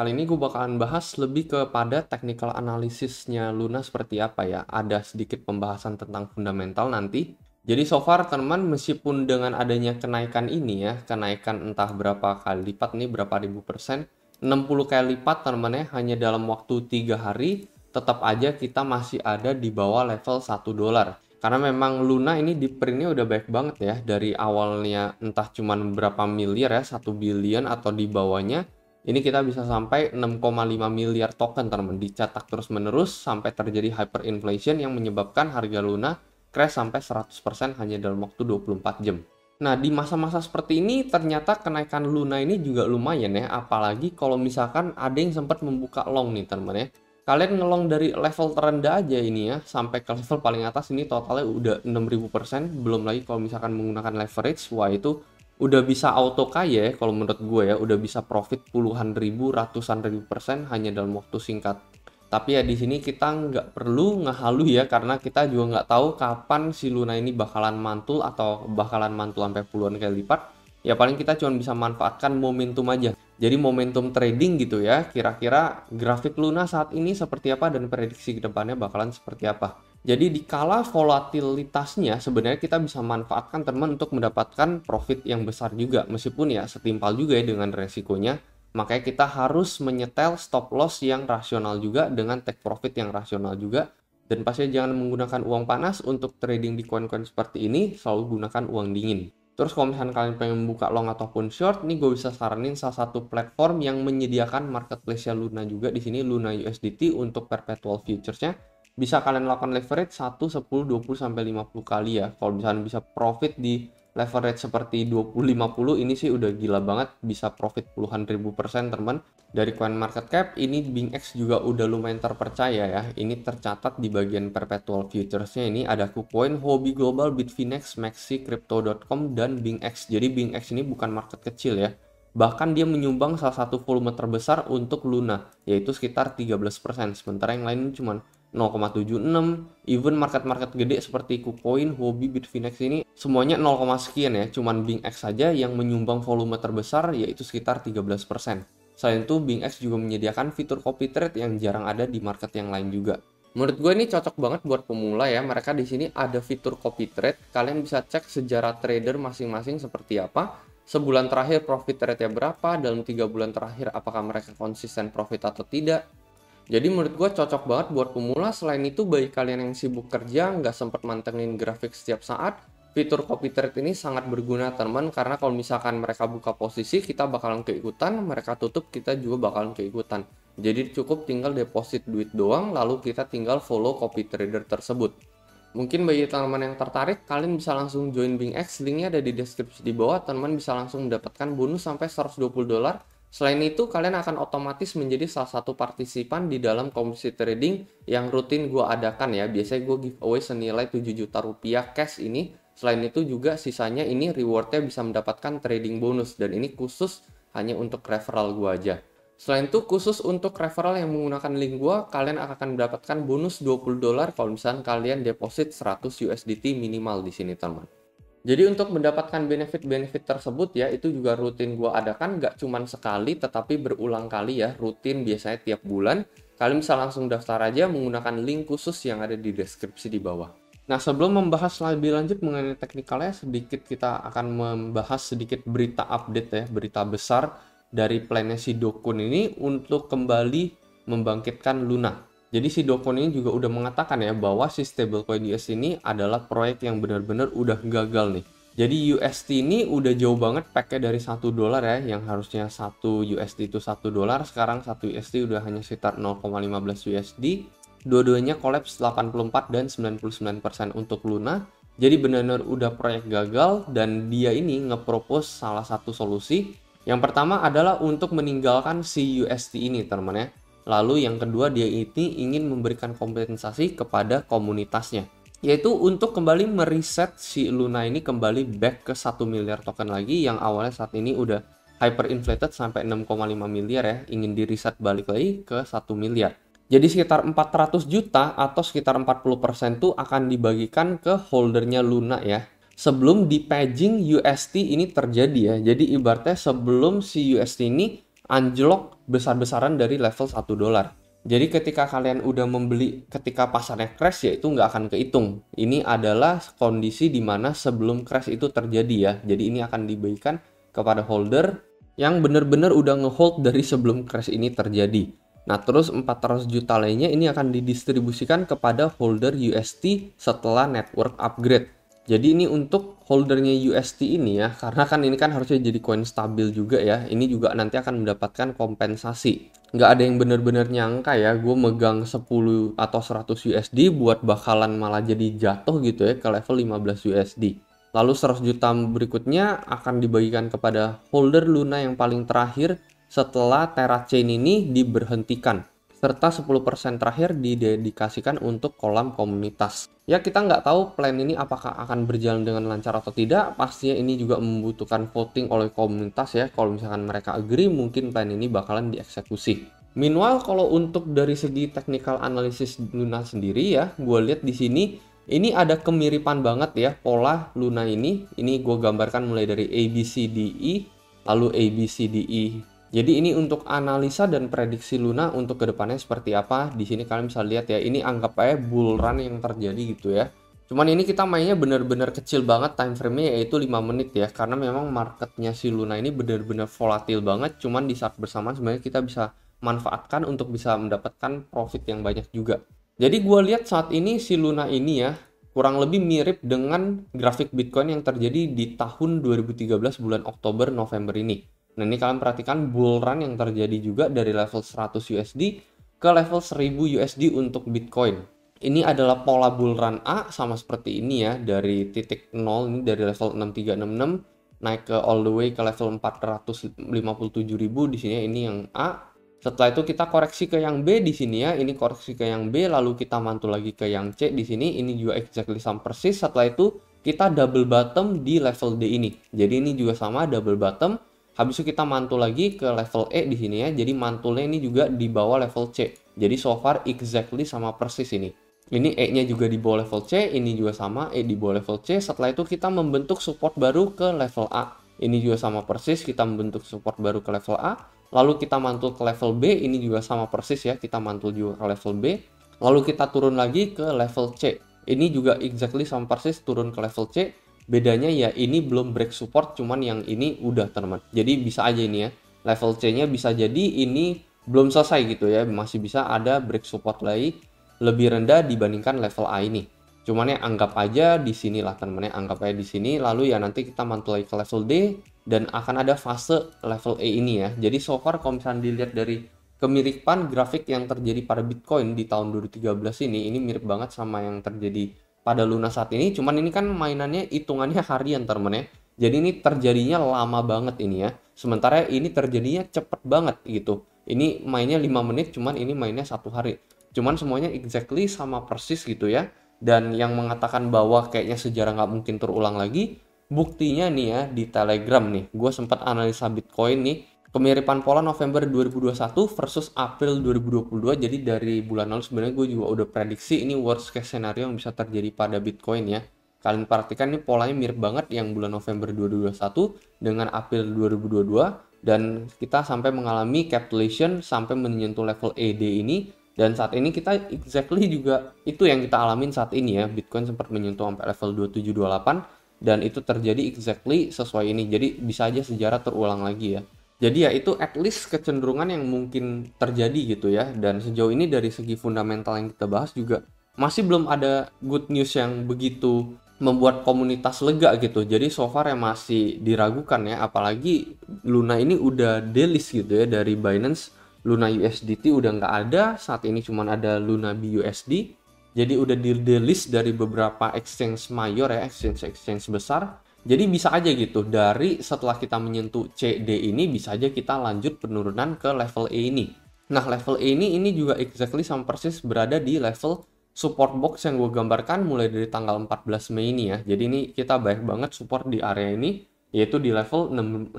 Kali ini gue bakalan bahas lebih kepada technical analysisnya Luna seperti apa ya. Ada sedikit pembahasan tentang fundamental nanti. Jadi so far teman, meskipun dengan adanya kenaikan ini ya, kenaikan entah berapa kali lipat nih, berapa ribu persen, 60 kali lipat teman ya, hanya dalam waktu 3 hari, tetap aja kita masih ada di bawah level 1 dolar. Karena memang Luna ini di printnya udah baik banget ya, dari awalnya entah cuman berapa miliar ya, 1 billion atau di bawahnya, ini kita bisa sampai 6,5 miliar token teman dicetak terus menerus sampai terjadi hyperinflation yang menyebabkan harga Luna crash sampai 100% hanya dalam waktu 24 jam. Nah, di masa-masa seperti ini ternyata kenaikan Luna ini juga lumayan ya, apalagi kalau misalkan ada yang sempat membuka long nih teman ya. Kalian ngelong dari level terendah aja ini ya, sampai ke level paling atas ini totalnya udah 6.000%, belum lagi kalau misalkan menggunakan leverage, wah itu udah bisa auto kaya ya kalau menurut gue ya, udah bisa profit puluhan ribu, ratusan ribu persen hanya dalam waktu singkat. Tapi ya di sini kita nggak perlu ngehalu ya, karena kita juga nggak tahu kapan si Luna ini bakalan mantul atau bakalan mantul sampai puluhan kali lipat. Ya paling kita cuma bisa manfaatkan momentum aja. Jadi momentum trading gitu ya, kira-kira grafik Luna saat ini seperti apa dan prediksi kedepannya bakalan seperti apa. Jadi di kala volatilitasnya sebenarnya kita bisa manfaatkan teman untuk mendapatkan profit yang besar juga. Meskipun ya setimpal juga ya dengan resikonya. Makanya kita harus menyetel stop loss yang rasional juga dengan take profit yang rasional juga. Dan pastinya jangan menggunakan uang panas untuk trading di koin-koin seperti ini, selalu gunakan uang dingin. Terus kalau misalkan kalian pengen membuka long ataupun short, nih gue bisa saranin salah satu platform yang menyediakan marketplace-nya Luna juga di sini, Luna USDT untuk perpetual futures-nya. Bisa kalian lakukan leverage 1, 10, 20 sampai 50 kali ya. Kalau misalkan bisa profit di leverage seperti 20-50 ini sih udah gila banget, bisa profit puluhan ribu persen teman. Dari coin market cap ini BingX juga udah lumayan terpercaya ya. Ini tercatat di bagian perpetual futuresnya ini ada KuCoin, Hobby Global, Bitfinex, Maxi, Crypto.com dan BingX. Jadi BingX ini bukan market kecil ya. Bahkan dia menyumbang salah satu volume terbesar untuk Luna, yaitu sekitar 13%. Sementara yang lain cuma 0,76, even market-market gede seperti KuCoin, Huobi, Bitfinex ini semuanya 0, sekian ya, cuman BingX saja yang menyumbang volume terbesar yaitu sekitar 13%. Selain itu, BingX juga menyediakan fitur copy trade yang jarang ada di market yang lain juga. Menurut gue ini cocok banget buat pemula ya, mereka di sini ada fitur copy trade, kalian bisa cek sejarah trader masing-masing seperti apa, sebulan terakhir profit rate-nya berapa, dalam 3 bulan terakhir apakah mereka konsisten profit atau tidak. Jadi menurut gue cocok banget buat pemula. Selain itu bagi kalian yang sibuk kerja, nggak sempat mantengin grafik setiap saat, fitur copy trade ini sangat berguna teman, karena kalau misalkan mereka buka posisi, kita bakalan keikutan, mereka tutup, kita juga bakalan keikutan. Jadi cukup tinggal deposit duit doang, lalu kita tinggal follow copy trader tersebut. Mungkin bagi teman-teman yang tertarik, kalian bisa langsung join BingX, linknya ada di deskripsi di bawah, teman bisa langsung mendapatkan bonus sampai 120 dolar. Selain itu, kalian akan otomatis menjadi salah satu partisipan di dalam komisi trading yang rutin gue adakan ya. Biasanya gue giveaway senilai 7 juta rupiah cash ini. Selain itu juga sisanya ini rewardnya bisa mendapatkan trading bonus. Dan ini khusus hanya untuk referral gue aja. Selain itu khusus untuk referral yang menggunakan link gue, kalian akan mendapatkan bonus 20 dolar kalau misalnya kalian deposit 100 USDT minimal di sini teman. Jadi untuk mendapatkan benefit-benefit tersebut ya, itu juga rutin gue adakan, nggak cuma sekali tetapi berulang kali ya, rutin biasanya tiap bulan. Kalian bisa langsung daftar aja menggunakan link khusus yang ada di deskripsi di bawah. Nah, sebelum membahas lebih lanjut mengenai teknikalnya, sedikit kita akan membahas sedikit berita update ya, berita besar dari plannya si Dokun ini untuk kembali membangkitkan Luna. Jadi si Dokun ini juga udah mengatakan ya bahwa si stablecoin UST ini adalah proyek yang benar-benar udah gagal nih. Jadi UST ini udah jauh banget pakai dari 1 dolar ya, yang harusnya 1 USD itu 1 dolar, sekarang 1 USD udah hanya sekitar 0,15 USD. Dua-duanya kolaps 84 dan 99% untuk Luna. Jadi benar-benar udah proyek gagal dan dia ini nge-propose salah satu solusi. Yang pertama adalah untuk meninggalkan si UST ini teman ya. Lalu yang kedua dia ini ingin memberikan kompensasi kepada komunitasnya, yaitu untuk kembali mereset si Luna ini kembali back ke 1 miliar token lagi yang awalnya saat ini udah hyperinflated sampai 6,5 miliar ya, ingin di-reset balik lagi ke 1 miliar. Jadi sekitar 400 juta atau sekitar 40% tuh akan dibagikan ke holdernya Luna ya. Sebelum di paging UST ini terjadi ya. Jadi ibaratnya sebelum si UST ini anjlok besar-besaran dari level 1 dolar. Jadi ketika kalian udah membeli ketika pasarnya crash ya itu nggak akan kehitung. Ini adalah kondisi di mana sebelum crash itu terjadi ya. Jadi ini akan dibagikan kepada holder yang benar-benar udah ngehold dari sebelum crash ini terjadi. Nah terus 400 juta lainnya ini akan didistribusikan kepada holder UST setelah network upgrade. Jadi ini untuk holdernya UST ini ya, karena kan ini kan harusnya jadi koin stabil juga ya. Ini juga nanti akan mendapatkan kompensasi. Nggak ada yang bener-bener nyangka ya, gue megang 10 atau 100 USD buat bakalan malah jadi jatuh gitu ya ke level 15 USD. Lalu 100 juta berikutnya akan dibagikan kepada holder Luna yang paling terakhir setelah TeraChain ini diberhentikan. Serta 10% terakhir didedikasikan untuk kolam komunitas. Ya kita nggak tahu plan ini apakah akan berjalan dengan lancar atau tidak. Pastinya ini juga membutuhkan voting oleh komunitas ya. Kalau misalkan mereka agree mungkin plan ini bakalan dieksekusi. Meanwhile kalau untuk dari segi technical analysis Luna sendiri ya, gue lihat di sini ini ada kemiripan banget ya pola Luna ini. Ini gue gambarkan mulai dari ABCDE, lalu ABCDE. Jadi ini untuk analisa dan prediksi Luna untuk kedepannya seperti apa. Di sini kalian bisa lihat ya, ini anggap aja bull run yang terjadi gitu ya. Cuman ini kita mainnya benar-benar kecil banget time frame-nya yaitu 5 menit ya. Karena memang marketnya si Luna ini benar-benar volatil banget. Cuman di saat bersamaan sebenarnya kita bisa manfaatkan untuk bisa mendapatkan profit yang banyak juga. Jadi gue lihat saat ini si Luna ini ya kurang lebih mirip dengan grafik Bitcoin yang terjadi di tahun 2013 bulan Oktober November ini. Nah ini kalian perhatikan bull run yang terjadi juga dari level 100 USD ke level 1000 USD untuk Bitcoin. Ini adalah pola bull run A sama seperti ini ya, dari titik 0 ini dari level 6366 naik ke all the way ke level 457.000 di sini ini yang A. Setelah itu kita koreksi ke yang B di sini ya, ini koreksi ke yang B lalu kita mantul lagi ke yang C di sini, ini juga exactly sama persis. Setelah itu kita double bottom di level D ini. Jadi ini juga sama double bottom. Habis itu kita mantul lagi ke level E di sini ya. Jadi mantulnya ini juga di bawah level C. Jadi so far exactly sama persis ini. Ini E-nya juga di bawah level C, ini juga sama E di bawah level C. Setelah itu kita membentuk support baru ke level A. Ini juga sama persis, kita membentuk support baru ke level A. Lalu kita mantul ke level B, ini juga sama persis ya, kita mantul juga ke level B. Lalu kita turun lagi ke level C. Ini juga exactly sama persis turun ke level C. Bedanya ya ini belum break support, cuman yang ini udah teman. Jadi bisa aja ini ya, level C-nya bisa jadi ini belum selesai gitu ya, masih bisa ada break support lagi lebih rendah dibandingkan level A ini. Cuman ya anggap aja di sini lah teman-teman, anggap aja di sini. Lalu ya nanti kita mantul lagi ke level D dan akan ada fase level E ini ya. Jadi so far kalau misalnya dilihat dari kemiripan grafik yang terjadi pada Bitcoin di tahun 2013 ini mirip banget sama yang terjadi pada Luna saat ini. Cuman ini kan mainannya hitungannya harian teman-teman ya. Jadi ini terjadinya lama banget ini ya. Sementara ini terjadinya cepet banget gitu. Ini mainnya 5 menit, cuman ini mainnya 1 hari. Cuman semuanya exactly sama persis gitu ya. Dan yang mengatakan bahwa kayaknya sejarah nggak mungkin terulang lagi, buktinya nih ya di Telegram nih. Gue sempat analisa Bitcoin nih, kemiripan pola November 2021 versus April 2022. Jadi dari bulan lalu sebenarnya gue juga udah prediksi ini worst case scenario yang bisa terjadi pada Bitcoin ya. Kalian perhatikan nih polanya mirip banget yang bulan November 2021 dengan April 2022. Dan kita sampai mengalami capitulation sampai menyentuh level ED ini. Dan saat ini kita exactly juga itu yang kita alamin saat ini ya. Bitcoin sempat menyentuh sampai level 2728 dan itu terjadi exactly sesuai ini. Jadi bisa aja sejarah terulang lagi ya. Jadi ya itu at least kecenderungan yang mungkin terjadi gitu ya. Dan sejauh ini dari segi fundamental yang kita bahas juga masih belum ada good news yang begitu membuat komunitas lega gitu. Jadi so far yang masih diragukan ya. Apalagi Luna ini udah delist gitu ya dari Binance. Luna USDT udah nggak ada, saat ini cuma ada Luna BUSD. Jadi udah di-delist dari beberapa exchange mayor ya, exchange besar. Jadi bisa aja gitu, dari setelah kita menyentuh CD ini, bisa aja kita lanjut penurunan ke level E ini. Nah level E ini juga exactly sama persis berada di level support box yang gue gambarkan mulai dari tanggal 14 Mei ini ya. Jadi ini kita banyak banget support di area ini, yaitu di level 61.285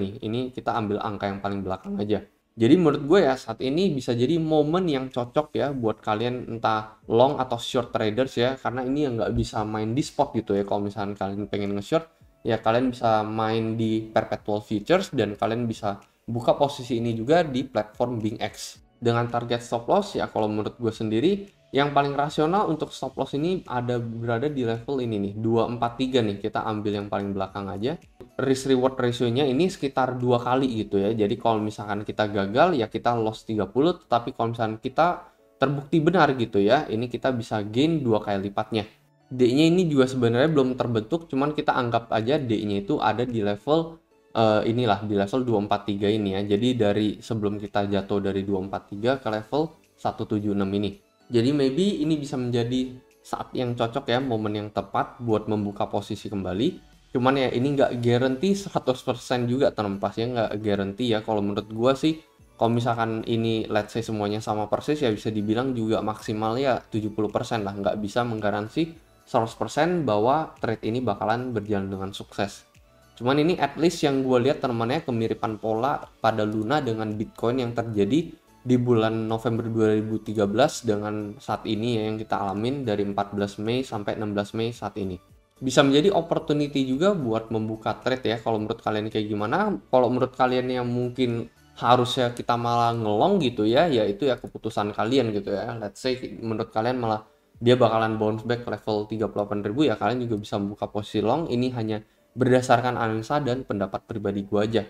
nih. Ini kita ambil angka yang paling belakang aja. Jadi menurut gue ya saat ini bisa jadi momen yang cocok ya buat kalian entah long atau short traders ya. Karena ini yang nggak bisa main di spot gitu ya. Kalau misalnya kalian pengen nge-short ya kalian bisa main di perpetual futures dan kalian bisa buka posisi ini juga di platform BingX. Dengan target stop loss ya kalau menurut gue sendiri yang paling rasional untuk stop loss ini berada di level ini nih 243 nih, kita ambil yang paling belakang aja. Risk reward ratio-nya ini sekitar 2 kali gitu ya. Jadi kalau misalkan kita gagal ya kita loss 30, tetapi kalau misalkan kita terbukti benar gitu ya, ini kita bisa gain 2 kali lipatnya. D-nya ini juga sebenarnya belum terbentuk, cuman kita anggap aja D-nya itu ada di level inilah, di level 243 ini ya. Jadi dari sebelum kita jatuh dari 243 ke level 176 ini. Jadi maybe ini bisa menjadi saat yang cocok ya, momen yang tepat buat membuka posisi kembali. Cuman ya ini nggak guarantee 100% juga terlepas ya, nggak guarantee ya. Kalau menurut gua sih, kalau misalkan ini let's say semuanya sama persis ya bisa dibilang juga maksimal ya 70% lah. Nggak bisa menggaransi 100% bahwa trade ini bakalan berjalan dengan sukses. Cuman ini at least yang gue lihat teman-temannya kemiripan pola pada Luna dengan Bitcoin yang terjadi di bulan November 2013 dengan saat ini ya yang kita alamin dari 14 Mei sampai 16 Mei saat ini. Bisa menjadi opportunity juga buat membuka trade ya. Kalau menurut kalian kayak gimana? Kalau menurut kalian yang mungkin harusnya kita malah ngelong gitu ya, ya itu ya keputusan kalian gitu ya. Let's say menurut kalian malah dia bakalan bounce back ke level 38.000 ya, kalian juga bisa membuka posisi long. Ini hanya berdasarkan analisa dan pendapat pribadi gue aja.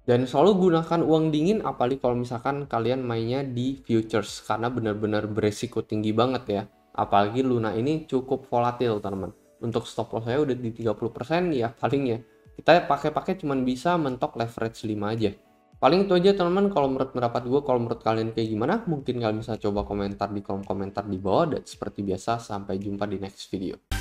Dan selalu gunakan uang dingin apalagi kalau misalkan kalian mainnya di futures karena benar-benar beresiko tinggi banget ya. Apalagi Luna ini cukup volatil teman. Untuk stop loss saya udah di 30% ya, paling ya kita pakai cuman bisa mentok leverage 5 aja. Paling itu aja teman-teman kalau menurut pendapat gue. Kalau menurut kalian kayak gimana? Mungkin kalian bisa coba komentar di kolom komentar di bawah. Dan seperti biasa sampai jumpa di next video.